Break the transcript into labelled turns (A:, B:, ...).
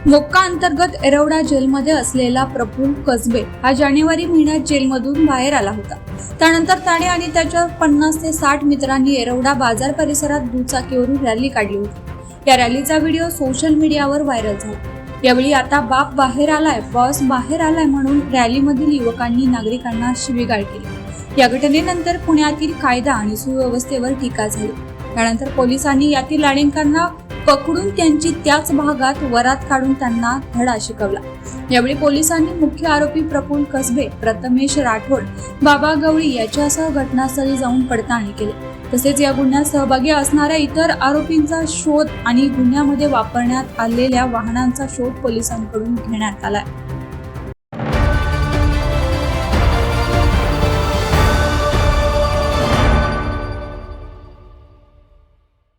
A: मोक्का अंतर्गत एरवडा जेलमध्ये असलेला प्रफुल्ल कसबे हा जानेवारी महिन्यात जेलमधून बाहेर आला होता। त्यानंतर त्याने आणि त्याच्या 50 ते 60 मित्रांनी एरवडा बाजार परिसरात दुचाकीवरून रॅली काढली होती। या रॅलीचा व्हिडिओ सोशल मीडियावर व्हायरल झाला। यावेळी आता बाप बाहेर आलाय, बॉस बाहेर आलाय म्हणून रॅलीमधील युवकांनी नागरिकांना शिवीगाळ केली। या घटनेनंतर पुण्यातील कायदा आणि सुव्यवस्थेवर टीका झाली। त्यानंतर पोलिसांनी यातील अनेकांना पकडून त्यांची त्याच भागात वरात काढून त्यांना धडा शिकवला। यावेळी पोलिसांनी मुख्य आरोपी प्रफुल्ल कसबे, प्रथमेश राठोड, बाबा गवळी याच्यासह घटनास्थळी जाऊन पडताळणी केली। तसेच या गुन्ह्यात सहभागी असणाऱ्या इतर आरोपींचा शोध आणि गुन्ह्यामध्ये वापरण्यात आलेल्या वाहनांचा शोध पोलिसांकडून घेण्यात आलाय।